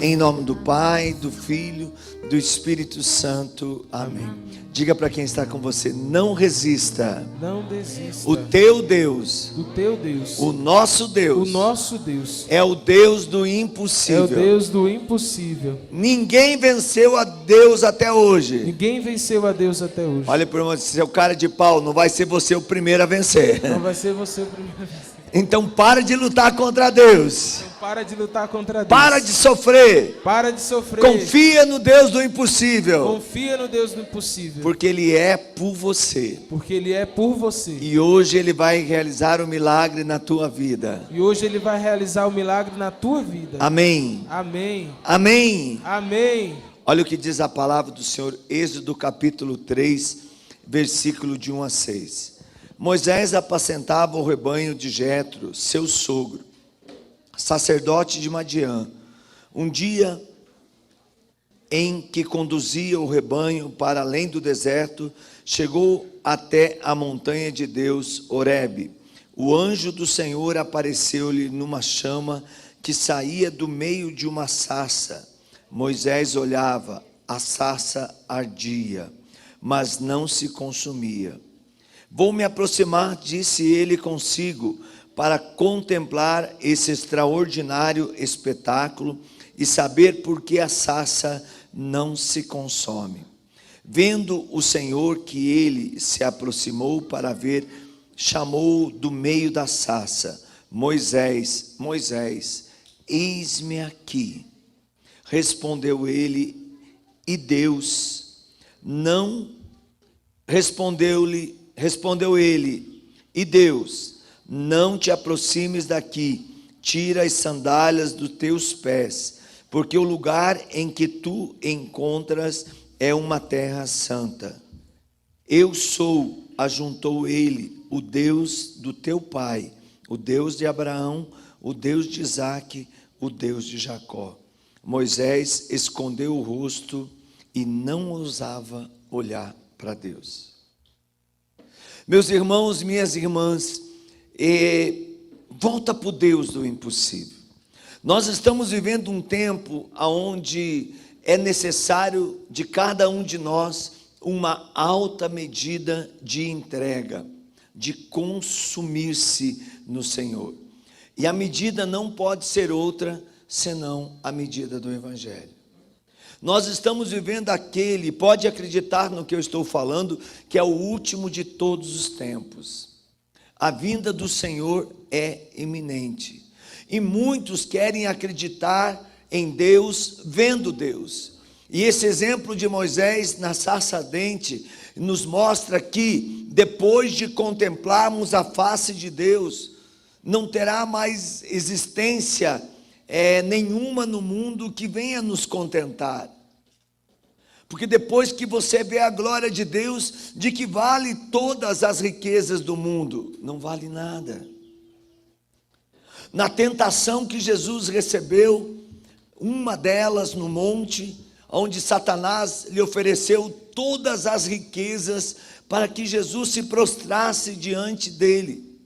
Em nome do Pai, do Filho, do Espírito Santo. Amém. Diga para quem está com você: não resista. Não desista. O teu Deus, O teu Deus, o nosso Deus, o nosso Deus, é o Deus do é impossível. o Deus do impossível. Ninguém venceu a Deus até hoje. Ninguém venceu a Deus até hoje. Olha para o irmão, seu cara de pau, não vai ser você o primeiro a vencer. Não vai ser você o primeiro a vencer. Então para de lutar contra Deus. Então para de lutar contra Deus. Para de sofrer. Para de sofrer. Confia no Deus do impossível. Confia no Deus do impossível. Porque Ele é por você. Porque Ele é por você. E hoje Ele vai realizar um milagre na tua vida. E hoje Ele vai realizar o milagre na tua vida. Amém. Amém. Amém. Amém. Olha o que diz a palavra do Senhor, Êxodo capítulo 3, versículo de 1 a 6. Moisés apacentava o rebanho de Jetro, seu sogro, sacerdote de Madiã. Um dia em que conduzia o rebanho para além do deserto, chegou até a montanha de Deus, Horebe. O anjo do Senhor apareceu-lhe numa chama que saía do meio de uma sarça. Moisés olhava, a sarça ardia, mas não se consumia. Vou me aproximar, disse ele consigo, para contemplar esse extraordinário espetáculo e saber por que a sarça não se consome. Vendo o Senhor que ele se aproximou para ver, chamou do meio da sarça: Moisés, Moisés, eis-me aqui. Respondeu ele, e Deus não respondeu ele, e Deus, não te aproximes daqui, tira as sandálias dos teus pés, porque o lugar em que tu encontras é uma terra santa. Eu sou, ajuntou ele, o Deus do teu pai, o Deus de Abraão, o Deus de Isaque, o Deus de Jacó. Moisés escondeu o rosto e não ousava olhar para Deus. Meus irmãos, minhas irmãs, volta para o Deus do impossível. Nós estamos vivendo um tempo onde é necessário de cada um de nós uma alta medida de entrega, de consumir-se no Senhor. E a medida não pode ser outra senão a medida do Evangelho. Nós estamos vivendo aquele, pode acreditar no que eu estou falando, que é o último de todos os tempos. A vinda do Senhor é iminente. E muitos querem acreditar em Deus, vendo Deus. E esse exemplo de Moisés na sarça ardente nos mostra que, depois de contemplarmos a face de Deus, não terá mais existência nenhuma no mundo que venha nos contentar. Porque depois que você vê a glória de Deus, de que vale todas as riquezas do mundo? Não vale nada. Na tentação que Jesus recebeu, uma delas no monte, onde Satanás lhe ofereceu todas as riquezas para que Jesus se prostrasse diante dele.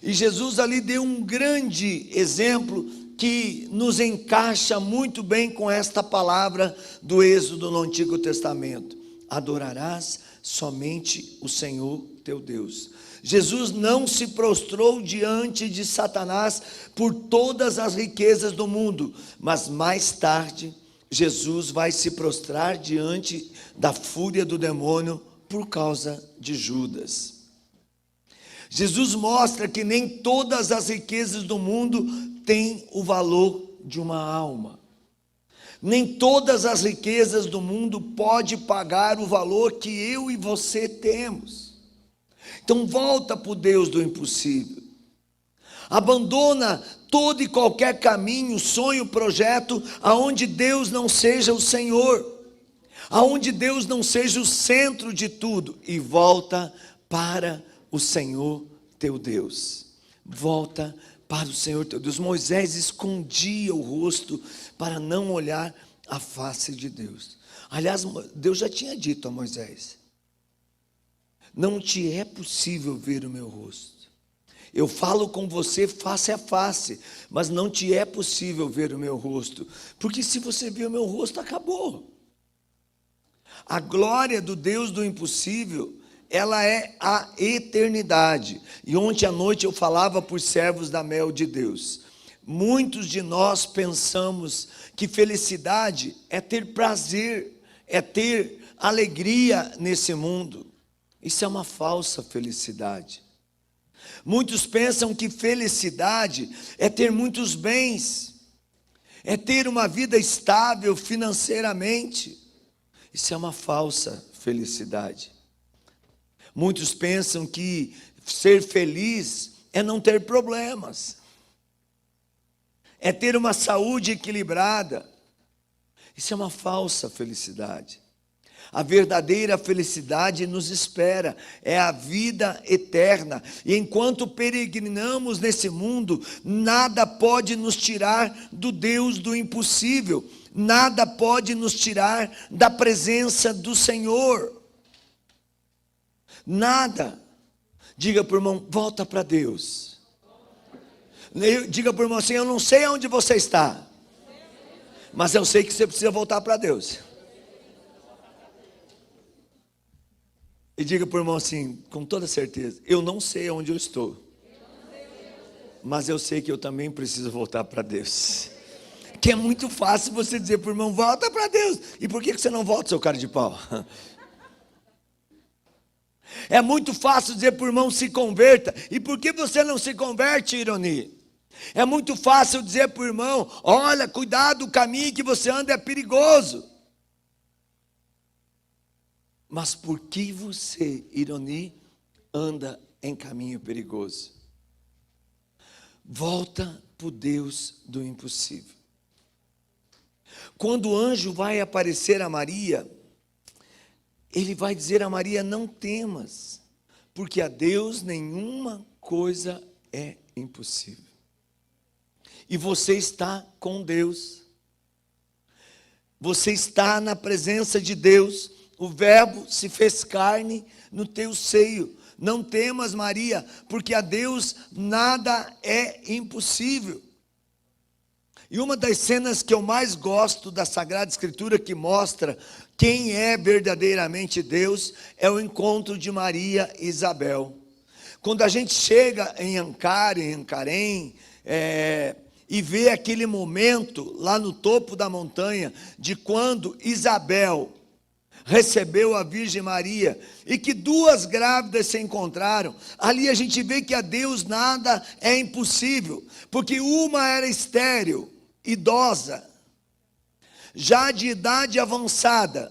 E Jesus ali deu um grande exemplo que nos encaixa muito bem com esta palavra do Êxodo no Antigo Testamento: adorarás somente o Senhor teu Deus. Jesus não se prostrou diante de Satanás por todas as riquezas do mundo, mas mais tarde Jesus vai se prostrar diante da fúria do demônio por causa de Judas. Jesus mostra que nem todas as riquezas do mundo têm o valor de uma alma. Nem todas as riquezas do mundo podem pagar o valor que eu e você temos. Então volta para o Deus do impossível. Abandona todo e qualquer caminho, sonho, projeto, aonde Deus não seja o Senhor, aonde Deus não seja o centro de tudo, e volta para o Senhor teu Deus. Volta para o Senhor teu Deus. Moisés escondia o rosto para não olhar a face de Deus. Aliás, Deus já tinha dito a Moisés: não te é possível ver o meu rosto. Eu falo com você face a face, mas não te é possível ver o meu rosto, porque se você ver o meu rosto, acabou. A glória do Deus do impossível, ela é a eternidade. E ontem à noite eu falava por servos da mel de Deus. Muitos de nós pensamos que felicidade é ter prazer, é ter alegria nesse mundo. Isso é uma falsa felicidade. Muitos pensam que felicidade é ter muitos bens, é ter uma vida estável financeiramente. Isso é uma falsa felicidade. Muitos pensam que ser feliz é não ter problemas, é ter uma saúde equilibrada. Isso é uma falsa felicidade. A verdadeira felicidade nos espera, é a vida eterna. E enquanto peregrinamos nesse mundo, nada pode nos tirar do Deus do impossível. Nada pode nos tirar da presença do Senhor. Nada. Diga para o irmão, volta para Deus. Diga para o irmão assim, eu não sei onde você está, mas eu sei que você precisa voltar para Deus. E diga para o irmão assim, com toda certeza, eu não sei onde eu estou, mas eu sei que eu também preciso voltar para Deus. Que é muito fácil você dizer para o irmão, volta para Deus. E por que você não volta, seu cara de pau? É muito fácil dizer para o irmão, se converta. E por que você não se converte, Ironi? É muito fácil dizer para o irmão, olha, cuidado, o caminho que você anda é perigoso. Mas por que você, Ironi, anda em caminho perigoso? Volta para o Deus do impossível. Quando o anjo vai aparecer a Maria, ele vai dizer a Maria, não temas, porque a Deus nenhuma coisa é impossível. E você está com Deus. Você está na presença de Deus. O verbo se fez carne no teu seio. Não temas, Maria, porque a Deus nada é impossível. E uma das cenas que eu mais gosto da Sagrada Escritura, que mostra quem é verdadeiramente Deus, é o encontro de Maria e Isabel. Quando a gente chega em Ankarém, e vê aquele momento lá no topo da montanha, de quando Isabel recebeu a Virgem Maria, e que duas grávidas se encontraram, ali a gente vê que a Deus nada é impossível, porque uma era estéril, idosa, já de idade avançada,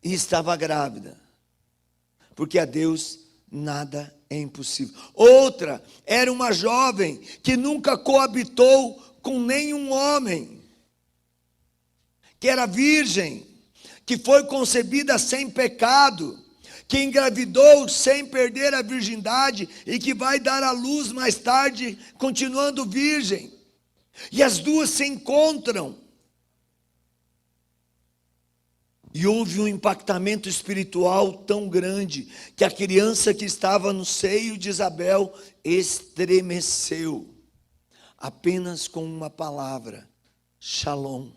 e estava grávida, porque a Deus nada é impossível. Outra era uma jovem que nunca coabitou com nenhum homem, que era virgem, que foi concebida sem pecado, que engravidou sem perder a virgindade e que vai dar à luz mais tarde, continuando virgem. E as duas se encontram. E houve um impactamento espiritual tão grande, que a criança que estava no seio de Isabel estremeceu, apenas com uma palavra, Shalom.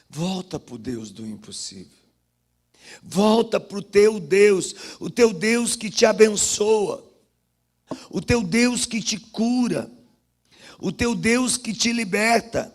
Volta para o Deus do impossível. Volta para o teu Deus que te abençoa, o teu Deus que te cura, o teu Deus que te liberta,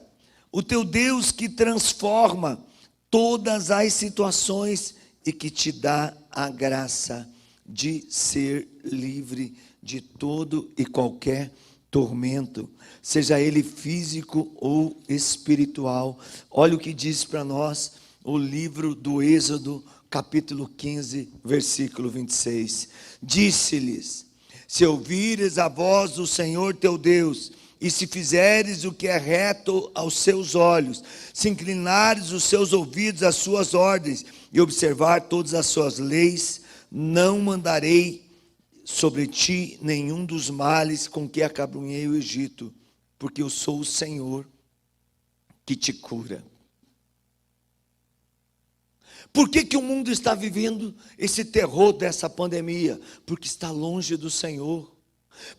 o teu Deus que transforma todas as situações e que te dá a graça de ser livre de todo e qualquer tormento, seja ele físico ou espiritual. Olha o que diz para nós o livro do Êxodo, capítulo 15, versículo 26. Disse-lhes, se ouvires a voz do Senhor teu Deus, e se fizeres o que é reto aos seus olhos, se inclinares os seus ouvidos às suas ordens, e observar todas as suas leis, não mandarei sobre ti nenhum dos males com que acabrunhei o Egito, porque eu sou o Senhor que te cura. Por que o mundo está vivendo esse terror dessa pandemia? Porque está longe do Senhor.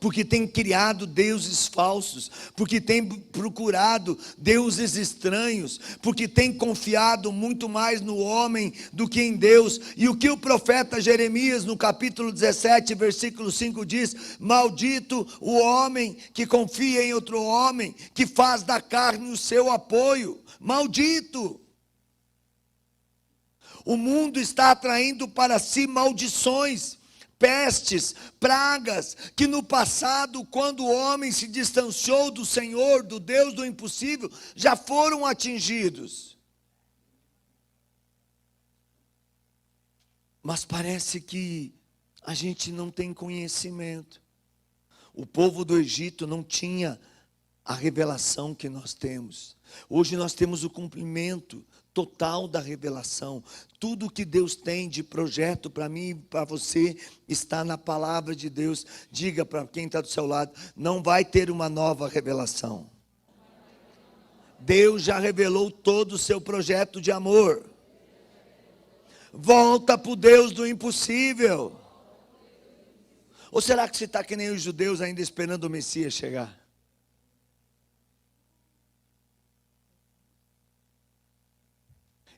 porque tem criado deuses falsos, porque tem procurado deuses estranhos, porque tem confiado muito mais no homem do que em Deus. E o que o profeta Jeremias, no capítulo 17, versículo 5 diz: maldito o homem que confia em outro homem, que faz da carne o seu apoio. Maldito! O mundo está atraindo para si maldições, pestes, pragas, que no passado, quando o homem se distanciou do Senhor, do Deus do impossível, já foram atingidos. Mas parece que a gente não tem conhecimento. O povo do Egito não tinha a revelação que nós temos. Hoje nós temos o cumprimento total da revelação. Tudo que Deus tem de projeto para mim e para você está na palavra de Deus. Diga para quem está do seu lado: não vai ter uma nova revelação. Deus já revelou todo o seu projeto de amor. Volta para o Deus do impossível. Ou será que você está que nem os judeus ainda esperando o Messias chegar?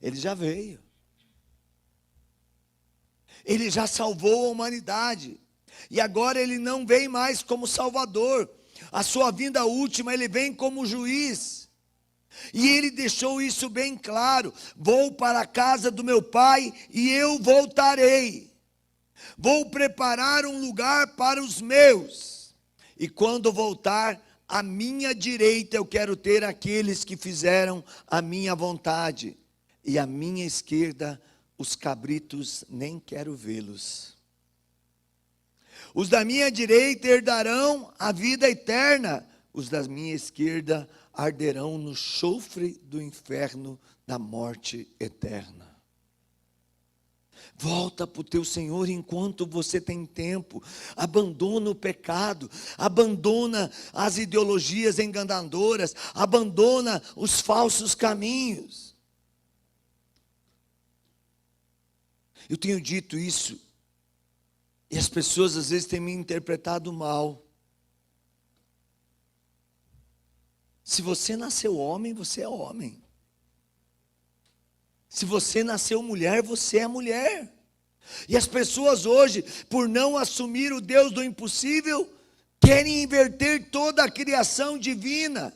Ele já veio. Ele já salvou a humanidade. E agora ele não vem mais como Salvador. A sua vinda última, ele vem como juiz. E ele deixou isso bem claro: vou para a casa do meu pai e eu voltarei. Vou preparar um lugar para os meus. E quando voltar, à minha direita eu quero ter aqueles que fizeram a minha vontade. E à minha esquerda, os cabritos, nem quero vê-los. Os da minha direita herdarão a vida eterna. Os da minha esquerda arderão no chofre do inferno da morte eterna. Volta para o teu Senhor enquanto você tem tempo. Abandona o pecado, abandona as ideologias enganadoras, abandona os falsos caminhos. Eu tenho dito isso, e as pessoas às vezes têm me interpretado mal. Se você nasceu homem, você é homem. Se você nasceu mulher, você é mulher. E as pessoas hoje, por não assumir o Deus do impossível, querem inverter toda a criação divina,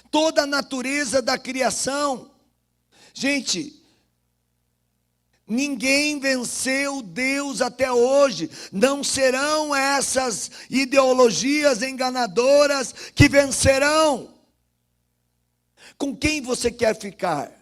toda a natureza da criação. Gente, ninguém venceu Deus até hoje. Não serão essas ideologias enganadoras que vencerão. Com quem você quer ficar?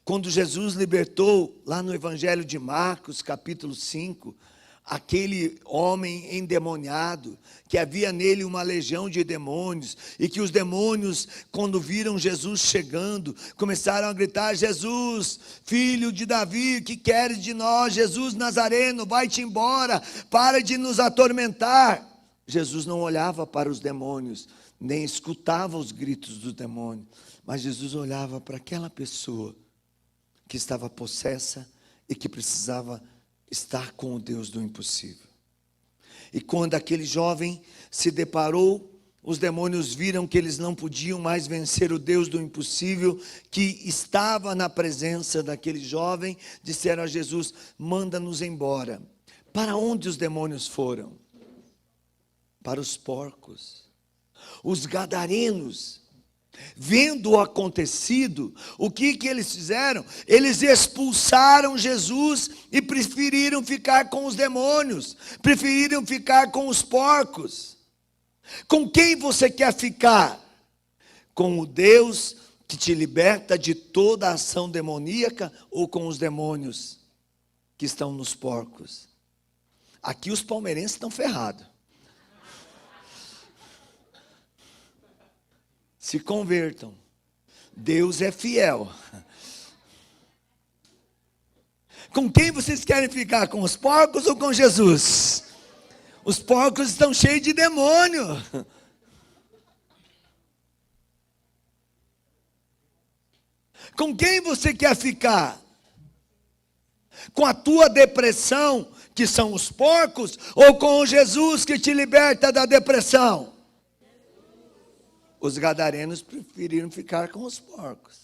Quando Jesus libertou, lá no Evangelho de Marcos, capítulo 5, aquele homem endemoniado, que havia nele uma legião de demônios, e que os demônios, quando viram Jesus chegando, começaram a gritar: Jesus, filho de Davi, o que queres de nós? Jesus Nazareno, vai-te embora, para de nos atormentar. Jesus não olhava para os demônios, nem escutava os gritos dos demônios, mas Jesus olhava para aquela pessoa que estava possessa e que precisava estar com o Deus do impossível. E quando aquele jovem se deparou, os demônios viram que eles não podiam mais vencer o Deus do impossível, que estava na presença daquele jovem. Disseram a Jesus: manda-nos embora. Para onde os demônios foram? Para os porcos. Os gadarenos, vendo o acontecido, o que eles fizeram? Eles expulsaram Jesus e preferiram ficar com os demônios, preferiram ficar com os porcos. Com quem você quer ficar? Com o Deus que te liberta de toda a ação demoníaca, ou com os demônios que estão nos porcos? Aqui os palmeirenses estão ferrados. Se convertam. Deus é fiel. Com quem vocês querem ficar? Com os porcos ou com Jesus? Os porcos estão cheios de demônio. Com quem você quer ficar? Com a tua depressão, que são os porcos, ou com o Jesus que te liberta da depressão? Os gadarenos preferiram ficar com os porcos.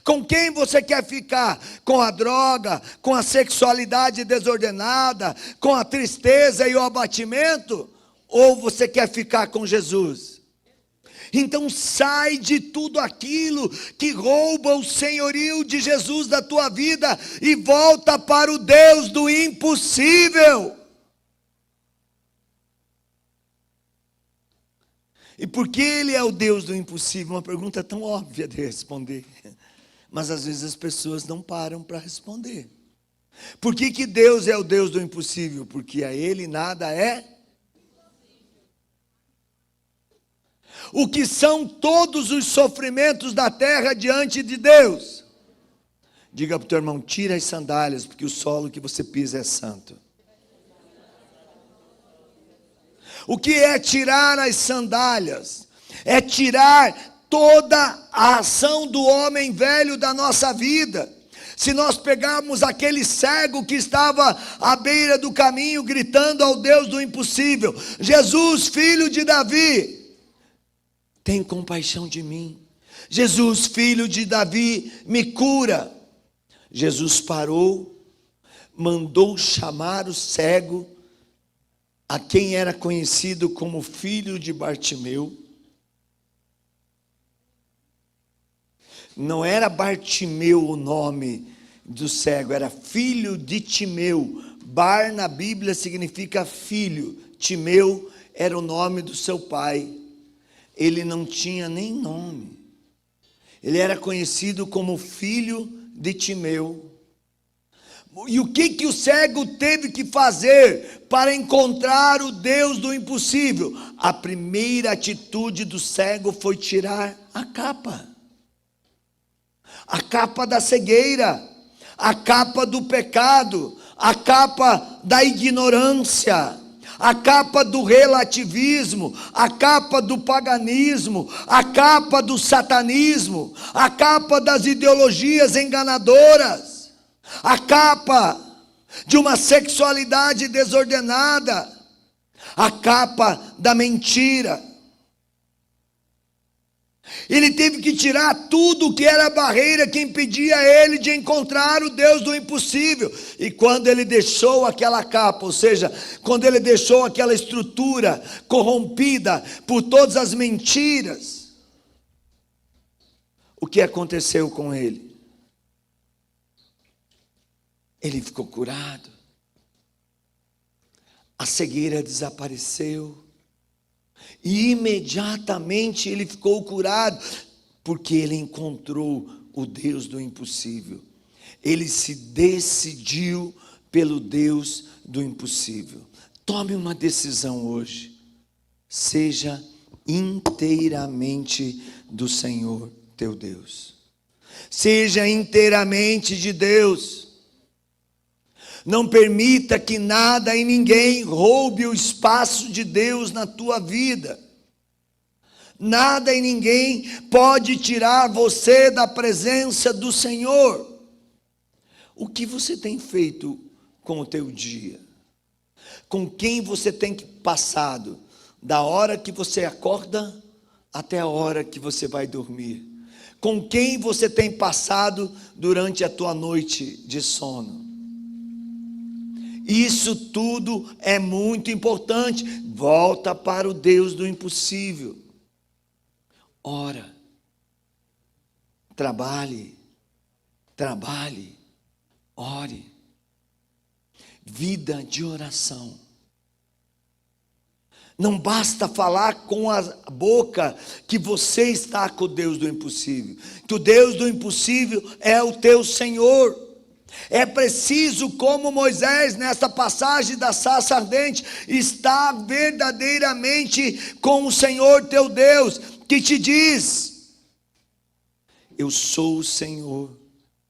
Com quem você quer ficar? Com a droga, com a sexualidade desordenada, com a tristeza e o abatimento? Ou você quer ficar com Jesus? Então sai de tudo aquilo que rouba o senhorio de Jesus da tua vida e volta para o Deus do impossível. E por que Ele é o Deus do impossível? Uma pergunta tão óbvia de responder. Mas às vezes as pessoas não param para responder. Por que Deus é o Deus do impossível? Porque a Ele nada é. O que são todos os sofrimentos da terra diante de Deus? Diga para o teu irmão, tira as sandálias, porque o solo que você pisa é santo. O que é tirar as sandálias? É tirar toda a ação do homem velho da nossa vida. Se nós pegarmos aquele cego que estava à beira do caminho, gritando ao Deus do impossível: Jesus, filho de Davi, tem compaixão de mim. Jesus, filho de Davi, me cura. Jesus parou, mandou chamar o cego, a quem era conhecido como filho de Bartimeu. Não era Bartimeu o nome do cego, era filho de Timeu. Bar na Bíblia significa filho. Timeu era o nome do seu pai. Ele não tinha nem nome. Ele era conhecido como filho de Timeu. E o que o cego teve que fazer para encontrar o Deus do impossível? A primeira atitude do cego foi tirar a capa da cegueira, a capa do pecado, a capa da ignorância, a capa do relativismo, a capa do paganismo, a capa do satanismo, a capa das ideologias enganadoras, a capa de uma sexualidade desordenada, a capa da mentira. Ele teve que tirar tudo que era a barreira que impedia ele de encontrar o Deus do impossível. E quando ele deixou aquela capa, ou seja, quando ele deixou aquela estrutura corrompida por todas as mentiras, o que aconteceu com ele? Ele ficou curado. A cegueira desapareceu. E imediatamente ele ficou curado, porque ele encontrou o Deus do impossível. Ele se decidiu pelo Deus do impossível. Tome uma decisão hoje. Seja inteiramente do Senhor teu Deus. Seja inteiramente de Deus. Não permita que nada e ninguém roube o espaço de Deus na tua vida. Nada e ninguém pode tirar você da presença do Senhor. O que você tem feito com o teu dia? Com quem você tem passado? Da hora que você acorda até a hora que você vai dormir. Com quem você tem passado durante a tua noite de sono? Isso tudo é muito importante. Volta para o Deus do impossível. Ora, trabalhe, ore. Vida de oração. Não basta falar com a boca que você está com o Deus do impossível. Que o Deus do impossível é o teu Senhor. É preciso, como Moisés, nesta passagem da sarça ardente, estar verdadeiramente com o Senhor teu Deus, que te diz: eu sou o Senhor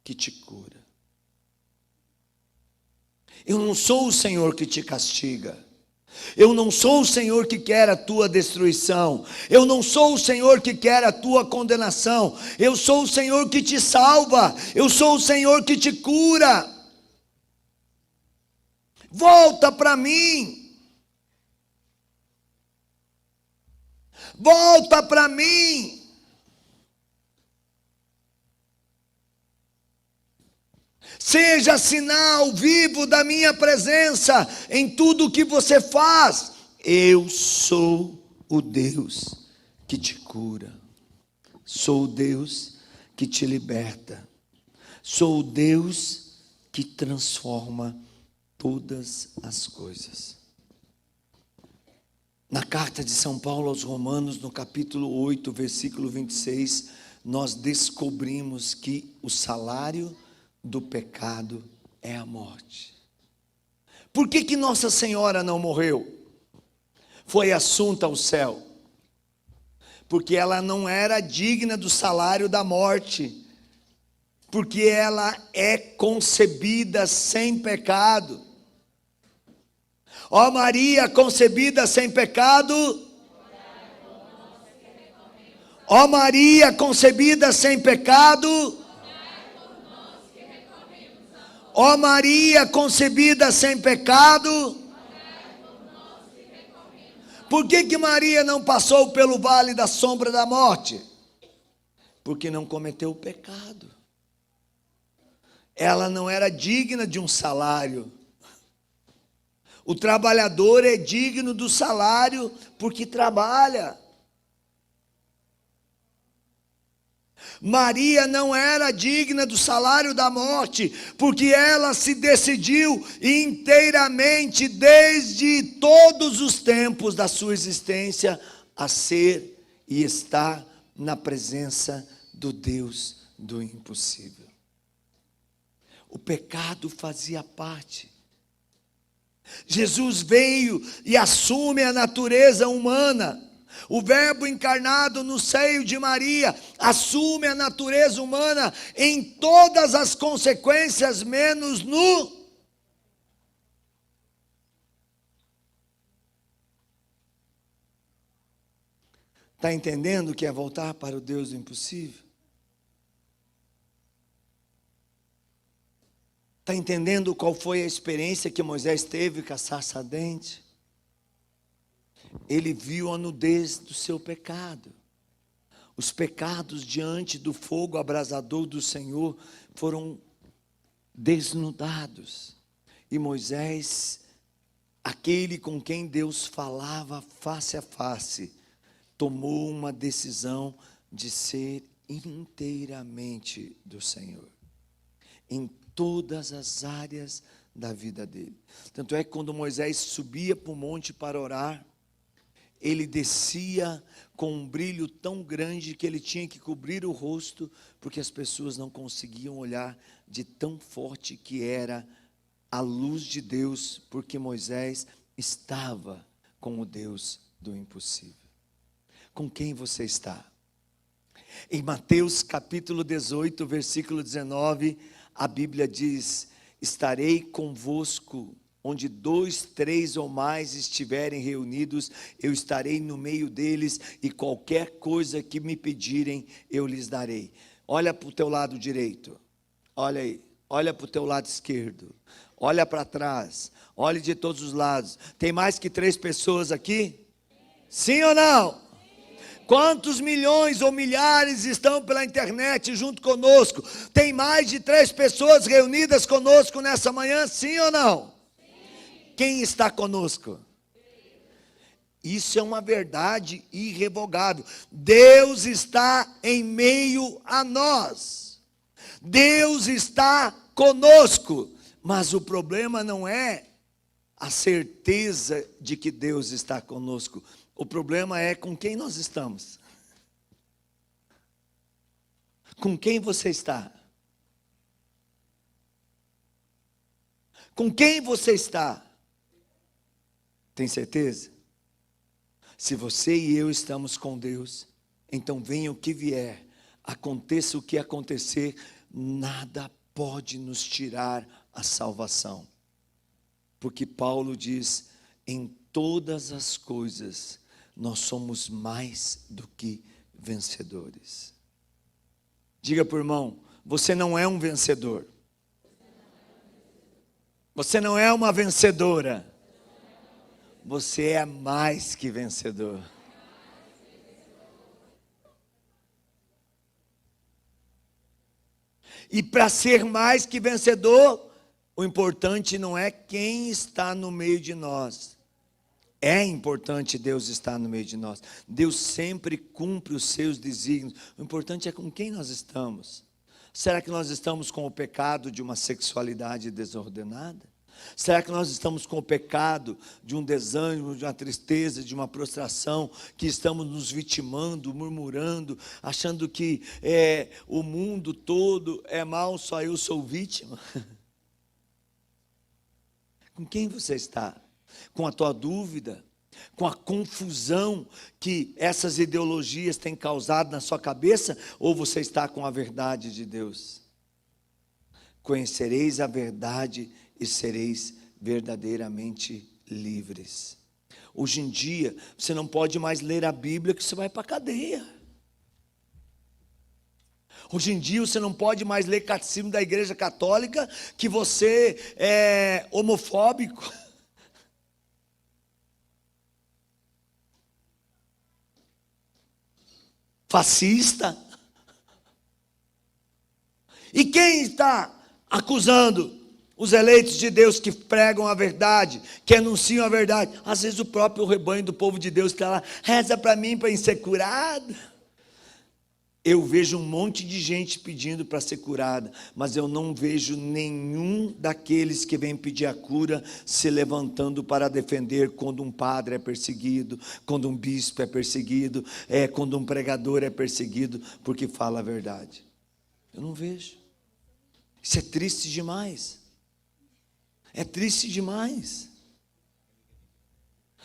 que te cura. Eu não sou o Senhor que te castiga. Eu não sou o Senhor que quer a tua destruição. Eu não sou o Senhor que quer a tua condenação. Eu sou o Senhor que te salva. Eu sou o Senhor que te cura. Volta para mim. Volta para mim. Seja sinal vivo da minha presença em tudo o que você faz. Eu sou o Deus que te cura. Sou o Deus que te liberta. Sou o Deus que transforma todas as coisas. Na carta de São Paulo aos Romanos, no capítulo 8, versículo 26, nós descobrimos que o salário do pecado é a morte. Por que Nossa Senhora não morreu? Foi assunta ao céu. Porque ela não era digna do salário da morte. Porque ela é concebida sem pecado. Ó Maria, concebida sem pecado. Ó Maria, concebida sem pecado. Ó Maria, concebida sem pecado. Por que Maria não passou pelo vale da sombra da morte? Porque não cometeu o pecado. Ela não era digna de um salário. O trabalhador é digno do salário porque trabalha. Maria não era digna do salário da morte, porque ela se decidiu inteiramente, desde todos os tempos da sua existência, a ser e estar na presença do Deus do impossível. O pecado fazia parte. Jesus veio e assume a natureza humana. O Verbo encarnado no seio de Maria assume a natureza humana em todas as consequências, menos no. Está entendendo o que é voltar para o Deus do impossível? Está entendendo qual foi a experiência que Moisés teve com a sarça ardente? Ele viu a nudez do seu pecado. Os pecados diante do fogo abrasador do Senhor foram desnudados. E Moisés, aquele com quem Deus falava face a face, tomou uma decisão de ser inteiramente do Senhor, em todas as áreas da vida dele. Tanto é que quando Moisés subia para o monte para orar, ele descia com um brilho tão grande que ele tinha que cobrir o rosto, porque as pessoas não conseguiam olhar de tão forte que era a luz de Deus, porque Moisés estava com o Deus do impossível. Com quem você está? Em Mateus capítulo 18, versículo 19, a Bíblia diz: estarei convosco. Onde 2, 3 ou mais estiverem reunidos, eu estarei no meio deles, e qualquer coisa que me pedirem, eu lhes darei. Olha para o teu lado direito, olha aí, olha para o teu lado esquerdo, olha para trás, olhe de todos os lados. Tem mais que 3 pessoas aqui? Sim ou não? Quantos milhões ou milhares estão pela internet junto conosco? Tem mais de 3 pessoas reunidas conosco nessa manhã, sim ou não? Quem está conosco? Isso é uma verdade irrevogável. Deus está em meio a nós. Deus está conosco. Mas o problema não é a certeza de que Deus está conosco. O problema é com quem nós estamos. Com quem você está? Com quem você está? Tem certeza? Se você e eu estamos com Deus, então venha o que vier, aconteça o que acontecer, nada pode nos tirar a salvação. Porque Paulo diz: em todas as coisas nós somos mais do que vencedores. Diga para o irmão: você não é um vencedor. Você não é uma vencedora. Você é mais que vencedor. E para ser mais que vencedor, o importante não é quem está no meio de nós. É importante Deus estar no meio de nós. Deus sempre cumpre os seus desígnios. O importante é com quem nós estamos. Será que nós estamos com o pecado de uma sexualidade desordenada? Será que nós estamos com o pecado de um desânimo, de uma tristeza, de uma prostração, que estamos nos vitimando, murmurando, achando que o mundo todo é mau, só eu sou vítima? Com quem você está? Com a tua dúvida? Com a confusão que essas ideologias têm causado na sua cabeça? Ou você está com a verdade de Deus? Conhecereis a verdade e sereis verdadeiramente livres. Hoje em dia, você não pode mais ler a Bíblia, que você vai para a cadeia. Hoje em dia, você não pode mais ler catecismo da Igreja Católica, que você é homofóbico. Fascista. E quem está acusando os eleitos de Deus que pregam a verdade, que anunciam a verdade? Às vezes o próprio rebanho do povo de Deus está lá, reza para mim para ser curado. Eu vejo um monte de gente pedindo para ser curada, mas eu não vejo nenhum daqueles que vem pedir a cura se levantando para defender quando um padre é perseguido, quando um bispo é perseguido, quando um pregador é perseguido, porque fala a verdade. Eu não vejo. Isso é triste demais. É triste demais.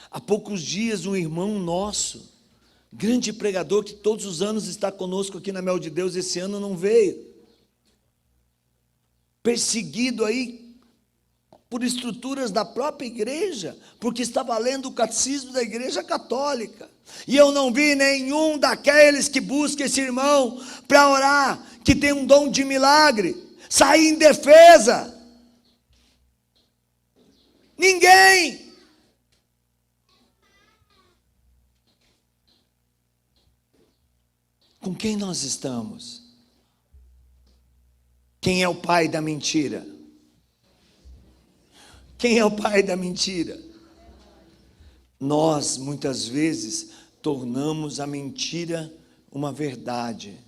Há poucos dias um irmão nosso, grande pregador que todos os anos está conosco aqui na Mel de Deus, esse ano não veio. Perseguido aí por estruturas da própria igreja, porque estava lendo o catecismo da Igreja Católica. E eu não vi nenhum daqueles que buscam esse irmão para orar, que tem um dom de milagre, sair em defesa. Ninguém. Com quem nós estamos? Quem é o pai da mentira? Quem é o pai da mentira? Nós, muitas vezes, tornamos a mentira uma verdade.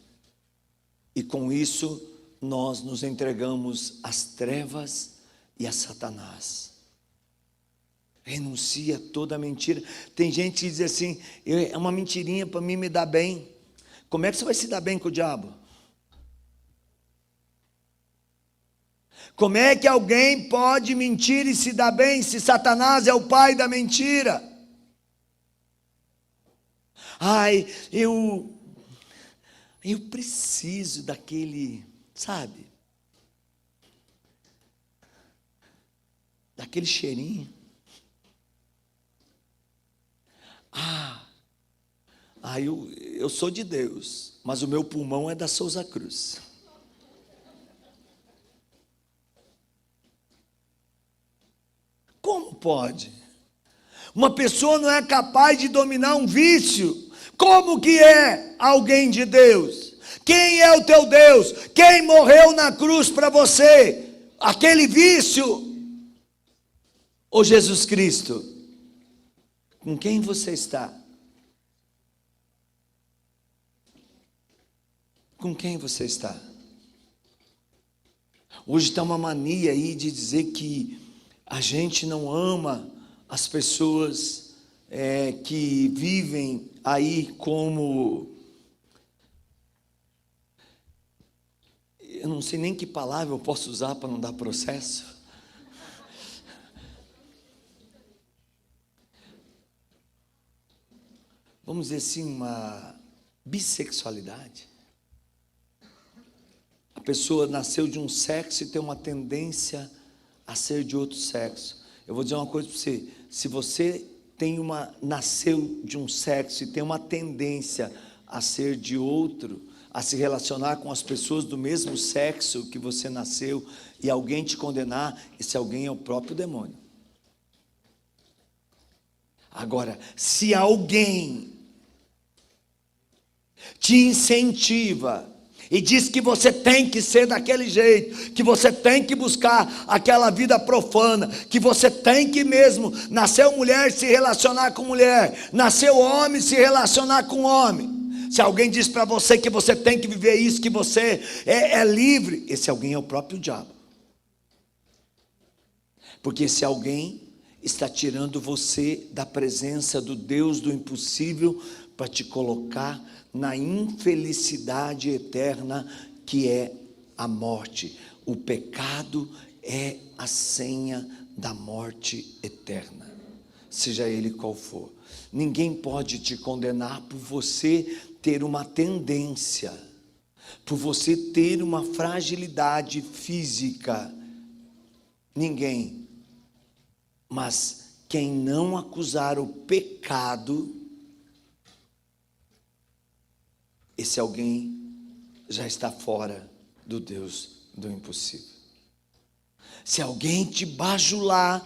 E com isso, nós nos entregamos às trevas e a Satanás. Renuncia toda a mentira. Tem gente que diz assim, é uma mentirinha para mim me dar bem. Como é que você vai se dar bem com o diabo? Como é que alguém pode mentir e se dar bem se Satanás é o pai da mentira? Ai, eu preciso daquele, sabe? Daquele cheirinho. Eu sou de Deus, mas o meu pulmão é da Souza Cruz. Como pode? Uma pessoa não é capaz de dominar um vício. Como que é alguém de Deus? Quem é o teu Deus? Quem morreu na cruz para você? Aquele vício ou Jesus Cristo? Com quem você está? Com quem você está? Hoje está uma mania aí de dizer que a gente não ama as pessoas que vivem aí como... Eu não sei nem que palavra eu posso usar para não dar processo. Vamos dizer assim, uma bissexualidade. A pessoa nasceu de um sexo e tem uma tendência a ser de outro sexo. Eu vou dizer uma coisa para você, se você nasceu de um sexo e tem uma tendência a ser de outro, a se relacionar com as pessoas do mesmo sexo que você nasceu, e alguém te condenar, esse alguém é o próprio demônio. Agora, se alguém te incentiva e diz que você tem que ser daquele jeito, que você tem que buscar aquela vida profana, que você tem que mesmo, nasceu mulher, se relacionar com mulher, nasceu homem, se relacionar com homem. Se alguém diz para você que você tem que viver isso, que você é livre, esse alguém é o próprio diabo. Porque esse alguém está tirando você da presença do Deus do impossível para te colocar na infelicidade eterna que é a morte. O pecado é a senha da morte eterna, seja ele qual for. Ninguém pode te condenar por você ter uma tendência, por você ter uma fragilidade física. Ninguém. Mas quem não acusar o pecado, esse alguém já está fora do Deus do impossível. Se alguém te bajular,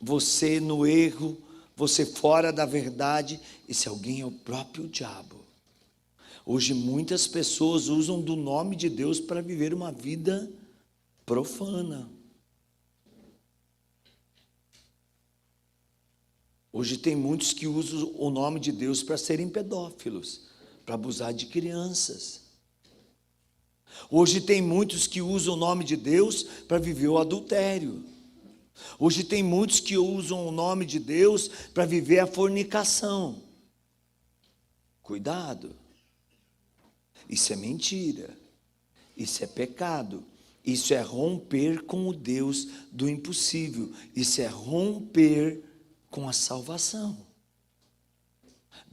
você no erro, você fora da verdade, esse alguém é o próprio diabo. Hoje muitas pessoas usam do nome de Deus para viver uma vida profana. Hoje tem muitos que usam o nome de Deus para serem pedófilos, para abusar de crianças. Hoje tem muitos que usam o nome de Deus para viver o adultério. Hoje tem muitos que usam o nome de Deus para viver a fornicação. Cuidado. Isso é mentira. Isso é pecado. Isso é romper com o Deus do impossível. Isso é romper com a salvação.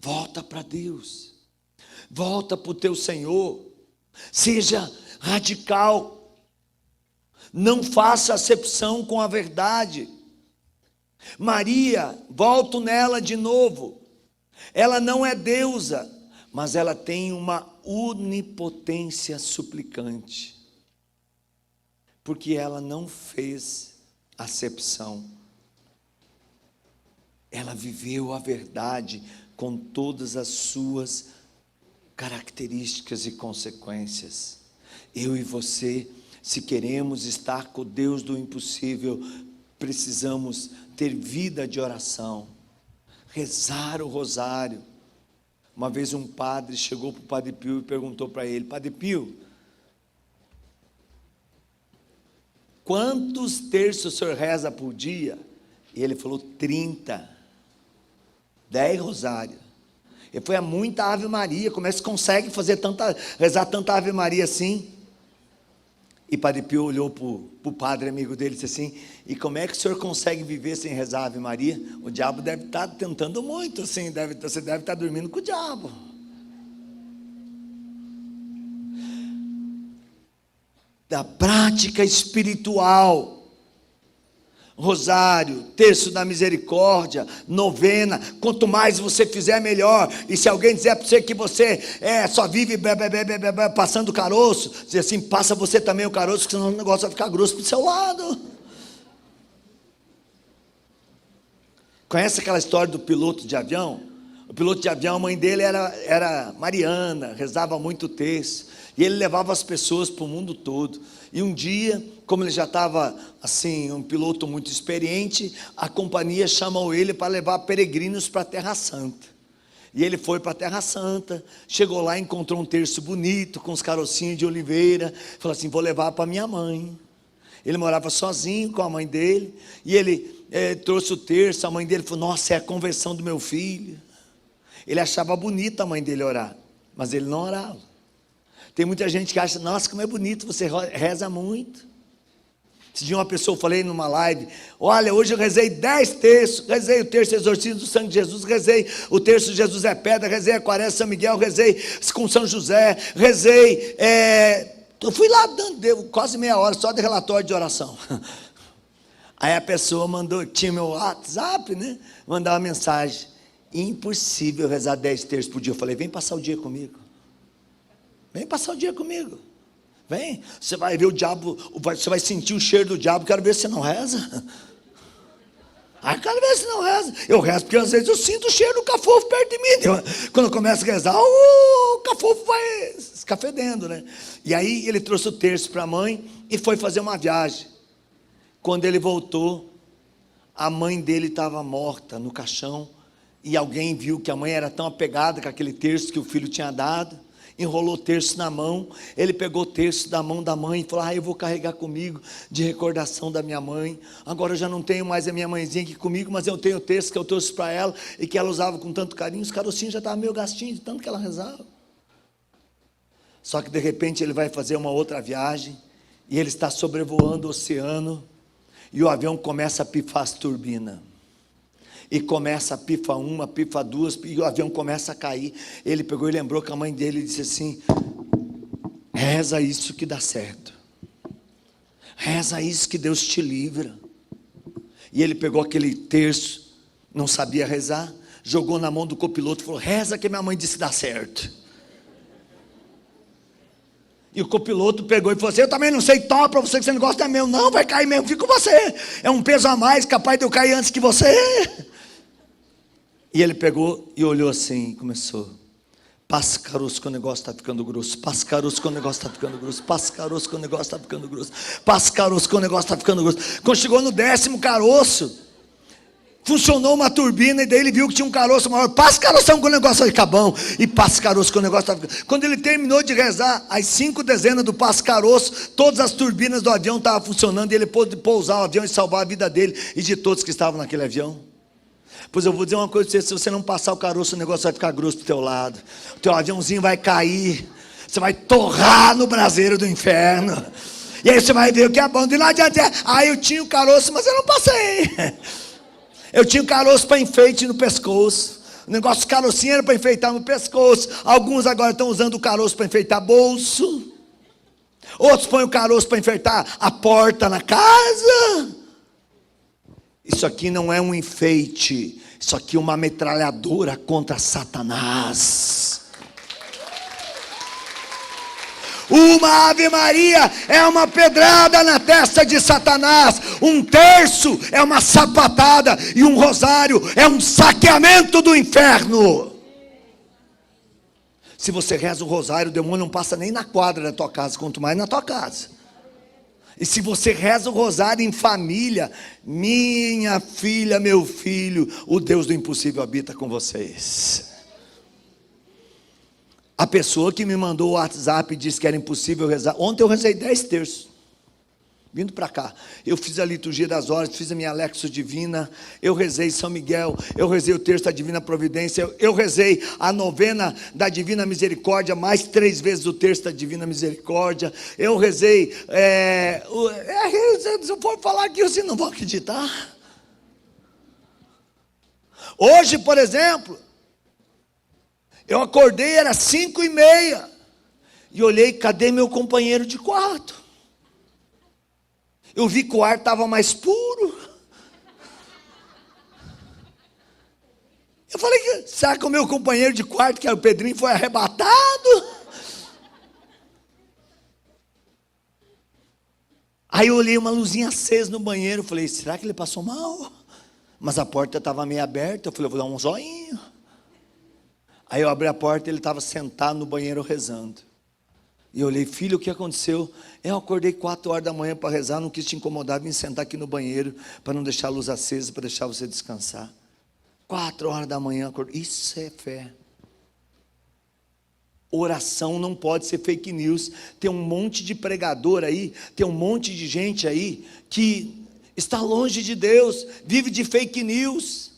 Volta para Deus. Volta para o teu Senhor. Seja radical. Não faça acepção com a verdade. Maria, volto nela de novo. Ela não é deusa, mas ela tem uma onipotência suplicante. Porque ela não fez acepção. Ela viveu a verdade com todas as suas características e consequências. Eu e você, se queremos estar com o Deus do impossível, precisamos ter vida de oração, rezar o rosário. Uma vez um padre chegou para o Padre Pio e perguntou para ele: Padre Pio, quantos terços o senhor reza por dia? E ele falou: 30, 10 rosários. Ele foi a muita Ave Maria. Como é que você consegue rezar tanta Ave Maria assim? E Padre Pio olhou para o padre amigo dele e disse assim: e como é que o senhor consegue viver sem rezar Ave Maria? O diabo deve estar tentando muito, assim, você deve estar dormindo com o diabo. Da prática espiritual, rosário, terço da misericórdia, novena, quanto mais você fizer, melhor. E se alguém dizer para você que você só vive passando caroço, diz assim: passa você também o caroço, porque senão o negócio vai ficar grosso para o seu lado. Conhece aquela história do piloto de avião? O piloto de avião, a mãe dele era Mariana, rezava muito texto, e ele levava as pessoas para o mundo todo. E um dia, como ele já estava assim, um piloto muito experiente, a companhia chamou ele para levar peregrinos para a Terra Santa. E ele foi para a Terra Santa, chegou lá, encontrou um terço bonito, com os carocinhos de oliveira, falou assim: vou levar para minha mãe. Ele morava sozinho com a mãe dele, e ele trouxe o terço. A mãe dele falou: nossa, é a conversão do meu filho. Ele achava bonita a mãe dele orar, mas ele não orava. Tem muita gente que acha: nossa, como é bonito, você reza muito. Esse dia uma pessoa, eu falei numa live: olha, hoje eu rezei 10 terços, rezei o terço exorcismo do sangue de Jesus, rezei o terço Jesus é pedra, rezei a quaresma São Miguel, rezei com São José, rezei, eu fui lá, deu quase meia hora só de relatório de oração. Aí a pessoa mandou, tinha meu WhatsApp, né, mandar uma mensagem: Impossível rezar 10 terços por dia. Eu falei, vem passar o dia comigo. Vem passar o dia comigo. Vem, você vai ver o diabo, você vai sentir o cheiro do diabo. Quero ver se você não reza. Quero ver se não reza. Eu rezo porque às vezes eu sinto o cheiro do cafofo perto de mim. Quando eu começo a rezar, o cafofo vai ficar fedendo, né? E aí ele trouxe o terço para a mãe e foi fazer uma viagem. Quando ele voltou, a mãe dele estava morta no caixão. E alguém viu que a mãe era tão apegada com aquele terço que o filho tinha dado. Enrolou o terço na mão. Ele pegou o terço da mão da mãe e falou, eu vou carregar comigo de recordação da minha mãe. Agora eu já não tenho mais a minha mãezinha aqui comigo, mas eu tenho o terço que eu trouxe para ela e que ela usava com tanto carinho. Os carocinhos já estavam meio gastinhos de tanto que ela rezava. Só que de repente ele vai fazer uma outra viagem e ele está sobrevoando o oceano e o avião começa a pifar as turbinas. E começa a pifa uma, pifa duas, e o avião começa a cair. Ele pegou e lembrou que a mãe dele disse assim, reza isso que dá certo. Reza isso que Deus te livra. E ele pegou aquele terço, não sabia rezar, jogou na mão do copiloto e falou, reza que minha mãe disse que dá certo. E o copiloto pegou e falou assim, eu também não sei, toma para você que você não gosta, é meu. Não, vai cair mesmo, fica com você. É um peso a mais, capaz de eu cair antes que você. E ele pegou e olhou assim, e começou. Passa caroço que o negócio está ficando grosso. Passa caroço que o negócio está ficando grosso. Passa caroço que o negócio está ficando grosso. Passa caroço que o negócio está ficando grosso. Quando chegou no 10º caroço, funcionou uma turbina e daí ele viu que tinha um caroço maior. Passa caroção que o negócio vai ficar bom. E passa caroço que o negócio está ficando. Quando ele terminou de rezar, as 5 dezenas do passa caroço, todas as turbinas do avião estavam funcionando e ele pôde pousar o avião e salvar a vida dele e de todos que estavam naquele avião. Pois eu vou dizer uma coisa para você, se você não passar o caroço, o negócio vai ficar grosso do teu lado. O teu aviãozinho vai cair. Você vai torrar no braseiro do inferno. E aí você vai ver o que é bom. E não adianta, eu tinha o caroço, mas eu não passei. Eu tinha o caroço para enfeite no pescoço. O negócio do carocinho era para enfeitar no pescoço. Alguns agora estão usando o caroço para enfeitar bolso. Outros põem o caroço para enfeitar a porta na casa. Isso aqui não é um enfeite, isso aqui é uma metralhadora contra Satanás. Uma Ave Maria é uma pedrada na testa de Satanás, um terço é uma sapatada e um rosário é um saqueamento do inferno. Se você reza o rosário, o demônio não passa nem na quadra da tua casa, quanto mais na tua casa. E se você reza o rosário em família, minha filha, meu filho, o Deus do impossível habita com vocês. A pessoa que me mandou o WhatsApp e disse que era impossível rezar. Ontem eu rezei 10 terços. Vindo para cá, eu fiz a liturgia das horas, fiz a minha Lexos Divina, eu rezei São Miguel, eu rezei o terço da Divina Providência, eu rezei a novena da Divina Misericórdia, mais 3 vezes o terço da Divina Misericórdia, eu rezei, se eu for falar aqui, vocês não vão acreditar. Hoje, por exemplo, eu acordei, era 5:30, e olhei, cadê meu companheiro de quarto? Eu vi que o ar estava mais puro. Eu falei, será que o meu companheiro de quarto, que era o Pedrinho, foi arrebatado? Aí eu olhei uma luzinha acesa no banheiro, falei, será que ele passou mal? Mas a porta estava meio aberta, eu falei, vou dar um joinha. Aí eu abri a porta e ele estava sentado no banheiro rezando. E eu olhei, filho, o que aconteceu? Eu acordei 4 horas da manhã para rezar, não quis te incomodar, vim sentar aqui no banheiro, para não deixar a luz acesa, para deixar você descansar. 4 horas da manhã, acordei. Isso é fé. Oração não pode ser fake news. Tem um monte de pregador aí, tem um monte de gente aí, que está longe de Deus, vive de fake news.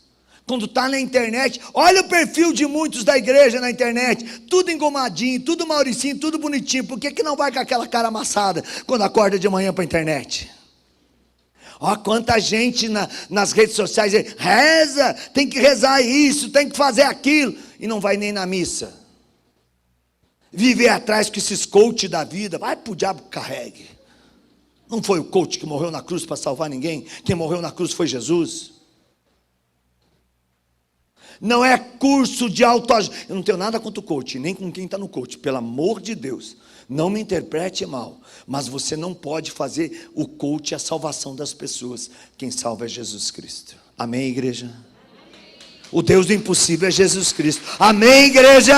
Quando está na internet, olha o perfil de muitos da igreja na internet, tudo engomadinho, tudo mauricinho, tudo bonitinho. Por que não vai com aquela cara amassada quando acorda de manhã para a internet? Ó, quanta gente nas redes sociais reza, tem que rezar isso, tem que fazer aquilo, e não vai nem na missa. Viver atrás com esses coach da vida, vai pro diabo que carregue. Não foi o coach que morreu na cruz para salvar ninguém, quem morreu na cruz foi Jesus. Não é curso de autoajuda. Eu não tenho nada contra o coach, nem com quem está no coach. Pelo amor de Deus, não me interprete mal. Mas você não pode fazer o coach a salvação das pessoas. Quem salva é Jesus Cristo. Amém, igreja? Amém. O Deus do impossível é Jesus Cristo. Amém, igreja?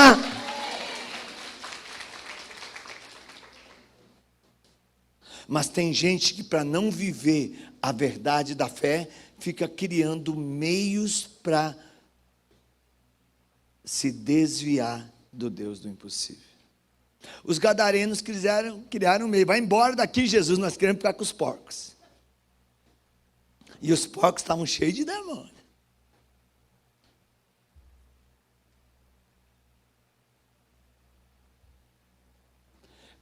Mas tem gente que, para não viver a verdade da fé, fica criando meios para se desviar do Deus do impossível. Os gadarenos criaram um meio. Vai embora daqui, Jesus, nós queremos ficar com os porcos. E os porcos estavam cheios de demônio.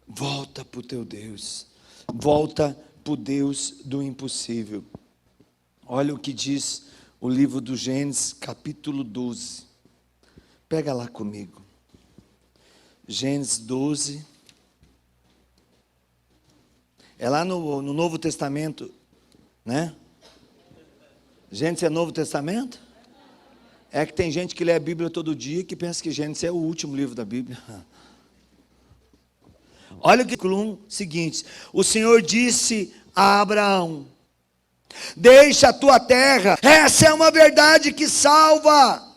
Volta para o teu Deus. Volta para o Deus do impossível. Olha o que diz o livro do Gênesis, capítulo 12. Pega lá comigo. Gênesis 12. É lá no Novo Testamento, né? Gênesis é Novo Testamento? É que tem gente que lê a Bíblia todo dia que pensa que Gênesis é o último livro da Bíblia. Olha o versículo 1 seguinte. O Senhor disse a Abraão: deixa a tua terra. Essa é uma verdade que salva.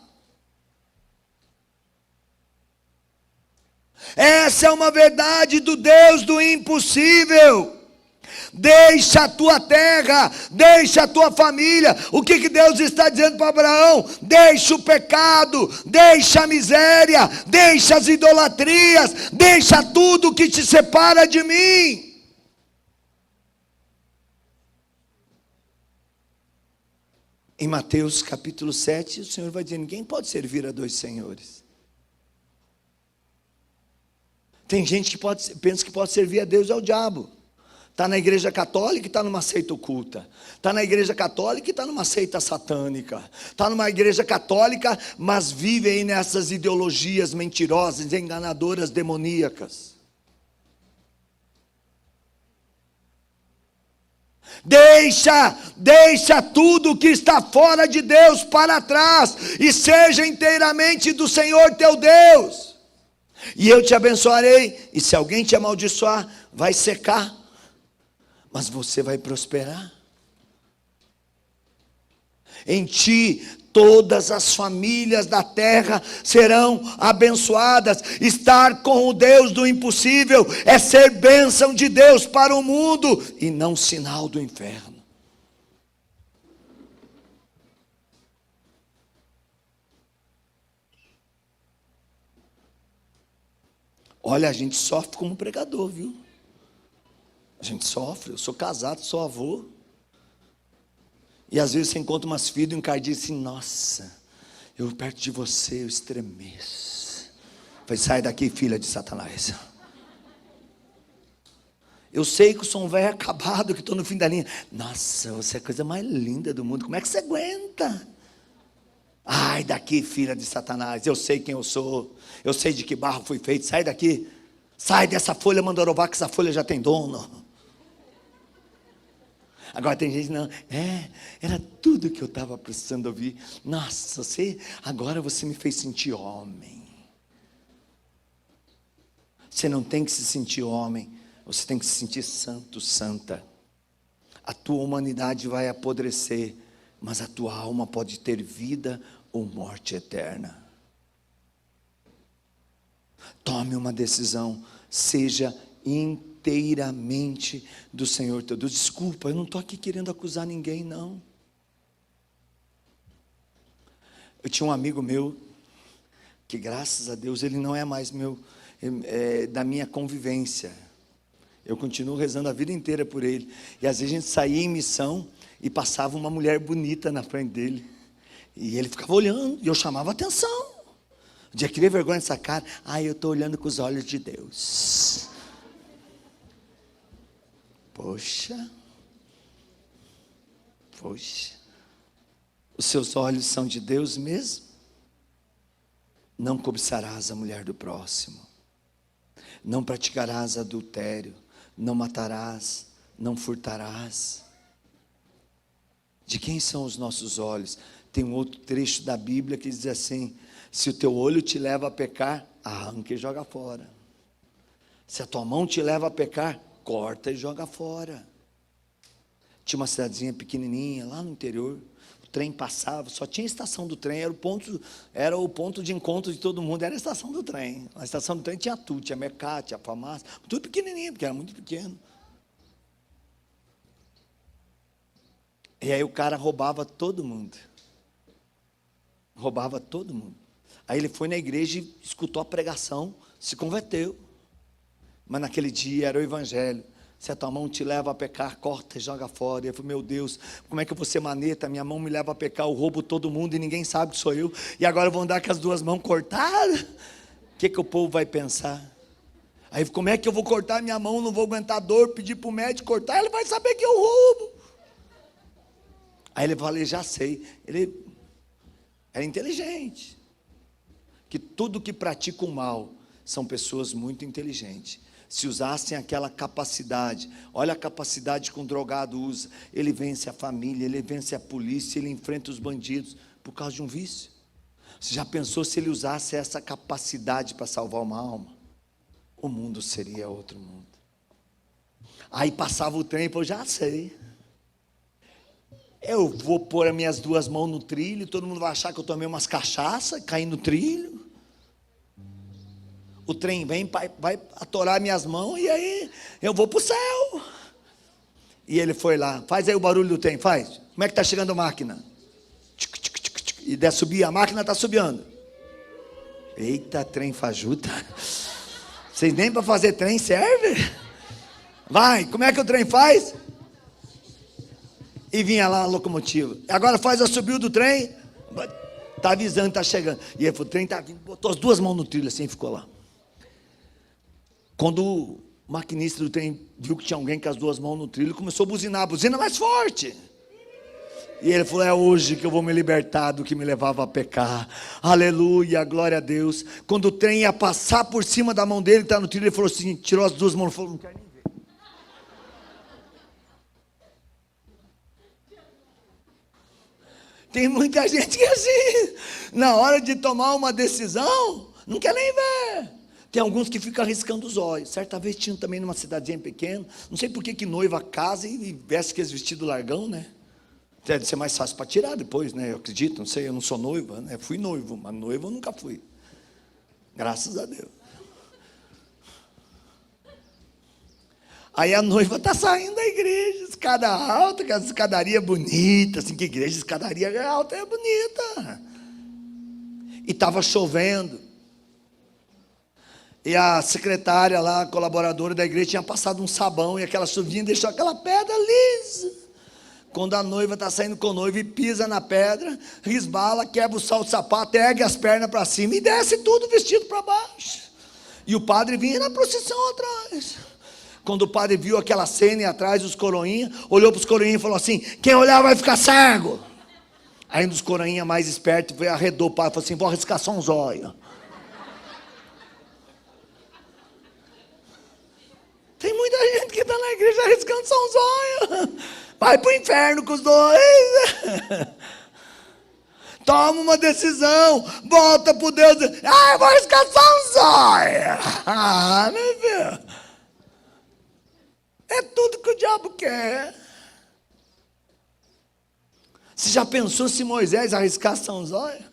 Essa é uma verdade do Deus do impossível. Deixa a tua terra, deixa a tua família. O que Deus está dizendo para Abraão? Deixa o pecado, deixa a miséria, deixa as idolatrias, deixa tudo que te separa de mim. Em Mateus capítulo 7, o Senhor vai dizer: ninguém pode servir a dois senhores. Tem gente que pensa que pode servir a Deus e ao diabo. Está na igreja católica e está numa seita oculta. Está na igreja católica e está numa seita satânica. Está numa igreja católica, mas vive aí nessas ideologias mentirosas, enganadoras, demoníacas. Deixa tudo que está fora de Deus para trás e seja inteiramente do Senhor teu Deus. E eu te abençoarei, e se alguém te amaldiçoar, vai secar, mas você vai prosperar. Em ti todas as famílias da terra serão abençoadas. Estar com o Deus do impossível é ser bênção de Deus para o mundo e não sinal do inferno. Olha, a gente sofre como pregador, viu? A gente sofre. Eu sou casado, sou avô. E às vezes você encontra umas filhas encardidas assim: nossa, eu perto de você, eu estremeço. Falei: sai daqui, filha de Satanás. Eu sei que o som velho é acabado, que estou no fim da linha. Nossa, você é a coisa mais linda do mundo. Como é que você aguenta? Ai, daqui, filha de Satanás. Eu sei quem eu sou. Eu sei de que barro fui feito. Sai daqui. Sai dessa folha mandorová, que essa folha já tem dono. Agora tem gente, não, era tudo que eu estava precisando ouvir. Nossa, agora você me fez sentir homem. Você não tem que se sentir homem, você tem que se sentir santo, santa. A tua humanidade vai apodrecer, mas a tua alma pode ter vida ou morte eterna. Tome uma decisão, seja inteiramente do Senhor teu Deus. Desculpa, eu não estou aqui querendo acusar ninguém, não. Eu tinha um amigo meu, que graças a Deus ele não é mais da minha convivência. Eu continuo rezando a vida inteira por ele. E às vezes a gente saía em missão e passava uma mulher bonita na frente dele. E ele ficava olhando e eu chamava atenção. Um dia queria vergonha dessa cara. Eu estou olhando com os olhos de Deus. Poxa. Os seus olhos são de Deus mesmo? Não cobiçarás a mulher do próximo. Não praticarás adultério. Não matarás. Não furtarás. De quem são os nossos olhos? Tem um outro trecho da Bíblia que diz assim: se o teu olho te leva a pecar, arranca e joga fora. Se a tua mão te leva a pecar, corta e joga fora. Tinha uma cidadezinha pequenininha lá no interior. O trem passava, só tinha a estação do trem, era o ponto de encontro de todo mundo, era a estação do trem. A estação do trem tinha tudo, tinha mercado, tinha farmácia, tudo pequenininho, porque era muito pequeno. E aí o cara roubava todo mundo. Roubava todo mundo. Aí ele foi na igreja e escutou a pregação, se converteu. Mas naquele dia era o evangelho. Se a tua mão te leva a pecar, corta e joga fora. E eu falei, meu Deus, como é que eu vou ser maneta? Minha mão me leva a pecar, eu roubo todo mundo e ninguém sabe que sou eu. E agora eu vou andar com as duas mãos cortadas? O que o povo vai pensar? Aí como é que eu vou cortar minha mão? Não vou aguentar dor, pedir para o médico cortar, ele vai saber que eu roubo. Aí ele falou, já sei. Ele era inteligente. Que tudo que pratica o mal são pessoas muito inteligentes. Se usassem aquela capacidade, olha a capacidade que um drogado usa, ele vence a família, ele vence a polícia, ele enfrenta os bandidos, por causa de um vício. Você já pensou se ele usasse essa capacidade para salvar uma alma? O mundo seria outro mundo. Aí passava o tempo, eu já sei. Eu vou pôr as minhas duas mãos no trilho, todo mundo vai achar que eu tomei umas cachaças, caí no trilho. O trem vem, vai atorar minhas mãos e aí eu vou para o céu. E ele foi lá, faz aí o barulho do trem, faz. Como é que está chegando a máquina? E der subir, a máquina está subindo. Eita, trem fajuta. Vocês nem para fazer trem serve? Vai, como é que o trem faz? E vinha lá a locomotiva. Agora faz a subida do trem. Está avisando, está chegando. E ele falou, o trem está vindo, botou as duas mãos no trilho assim e ficou lá. Quando o maquinista do trem viu que tinha alguém com as duas mãos no trilho, começou a buzinar, buzina mais forte. E ele falou, é hoje que eu vou me libertar do que me levava a pecar. Aleluia, glória a Deus. Quando o trem ia passar por cima da mão dele, que está no trilho, ele falou assim, tirou as duas mãos e falou, não quero nem ver. Tem muita gente que é assim, na hora de tomar uma decisão, não quer nem ver. Tem alguns que ficam arriscando os olhos. Certa vez tinha também numa cidadezinha pequena, não sei por que noiva casa e veste aqueles vestidos largão, né? Deve ser mais fácil para tirar depois, né? Eu acredito, não sei, eu não sou noiva, né? Fui noivo, mas noivo eu nunca fui. Graças a Deus. Aí a noiva está saindo da igreja, escada alta, com a escadaria bonita, assim, que igreja, escadaria alta é bonita. E estava chovendo. E a secretária lá, a colaboradora da igreja, tinha passado um sabão e aquela chuvinha deixou aquela pedra lisa. Quando a noiva está saindo com o noivo e pisa na pedra, resbala, quebra o salto de sapato, ergue as pernas para cima e desce tudo vestido para baixo. E o padre vinha na procissão atrás. Quando o padre viu aquela cena e atrás dos coroinhas, olhou para os coroinhas e falou assim, quem olhar vai ficar cego. Aí um dos coroinhas mais espertos arredou o padre e falou assim, vou arriscar só uns olhos. Tem muita gente que está na igreja arriscando só uns olhos. Vai para o inferno com os dois. Toma uma decisão. Volta para Deus. Eu vou arriscar só uns olhos. Meu Deus. É tudo que o diabo quer. Você já pensou se Moisés arriscasse só uns olhos?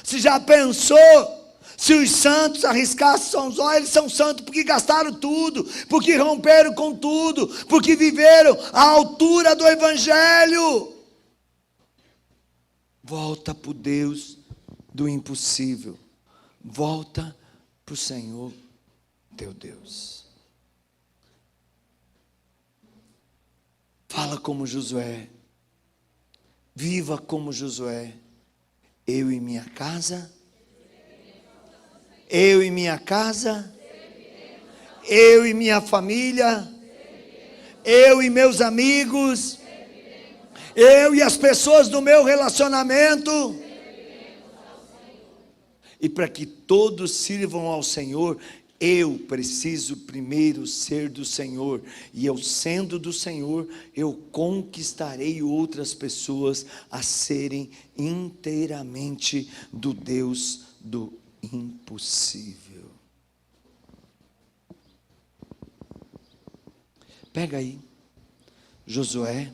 Você já pensou? Se os santos arriscassem só os olhos, eles são santos porque gastaram tudo, porque romperam com tudo, porque viveram à altura do evangelho. Volta para o Deus do impossível. Volta para o Senhor, teu Deus. Fala como Josué. Viva como Josué. Eu e minha casa. Eu e minha casa, eu e minha família, eu e meus amigos, eu e as pessoas do meu relacionamento, e para que todos sirvam ao Senhor, Eu preciso primeiro ser do Senhor, e eu sendo do Senhor, eu conquistarei outras pessoas a serem inteiramente do Deus do impossível. Pega aí, Josué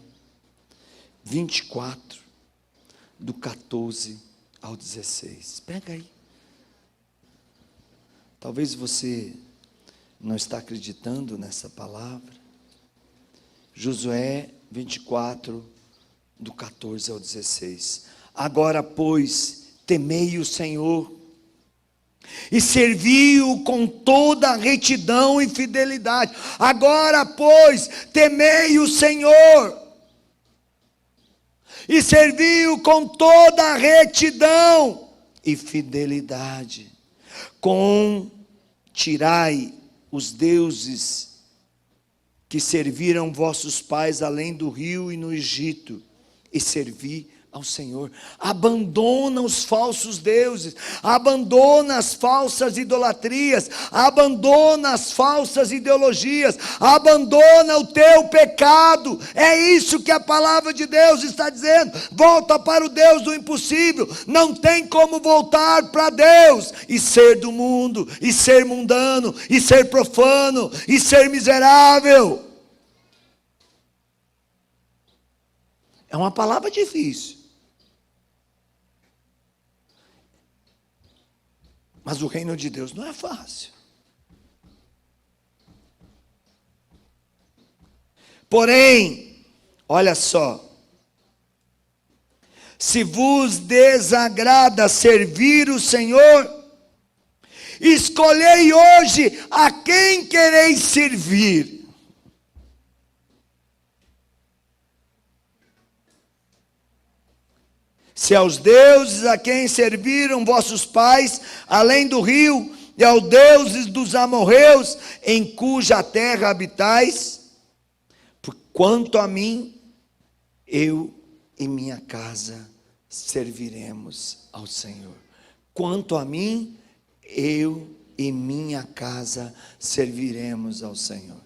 24, do 14 ao 16. Pega aí. Talvez você não está acreditando nessa palavra. Josué 24, do 14 ao 16. Agora, pois, temei o Senhor e servi-o com toda retidão e fidelidade. Agora, pois, temei o Senhor e servi-o com toda retidão e fidelidade. Tirai os deuses que serviram vossos pais além do rio e no Egito, e servi ao Senhor. Abandona os falsos deuses, abandona as falsas idolatrias, abandona as falsas ideologias, abandona o teu pecado. É isso que a palavra de Deus está dizendo. Volta para o Deus do impossível. Não tem como voltar para Deus e ser do mundo, e ser mundano, e ser profano, e ser miserável. É uma palavra difícil. Mas o reino de Deus não é fácil. Porém, olha só. Se vos desagrada servir o Senhor, escolhei hoje a quem quereis servir. Se aos deuses a quem serviram vossos pais, além do rio, e aos deuses dos amorreus, em cuja terra habitais, por quanto a mim, eu e minha casa serviremos ao Senhor. Quanto a mim, eu e minha casa serviremos ao Senhor.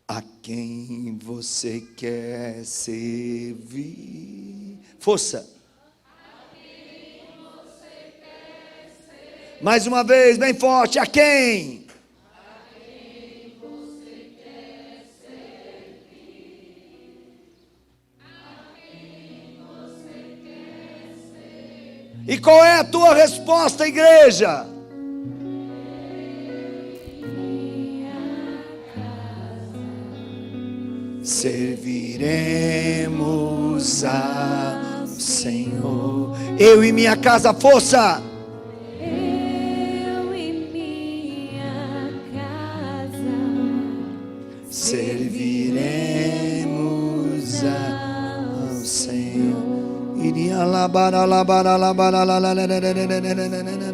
A quem você quer servir? Força! Mais uma vez, bem forte, a quem? A quem você quer servir. A quem você quer servir. E qual é a tua resposta, igreja? Serviremos ao Senhor. Eu e minha casa, força! Serviremos ao Senhor. Iria lá, bara, lá, bara, lá, bara, lá, lá, lá, lá, lá, lá, lá, lá, lá, lá.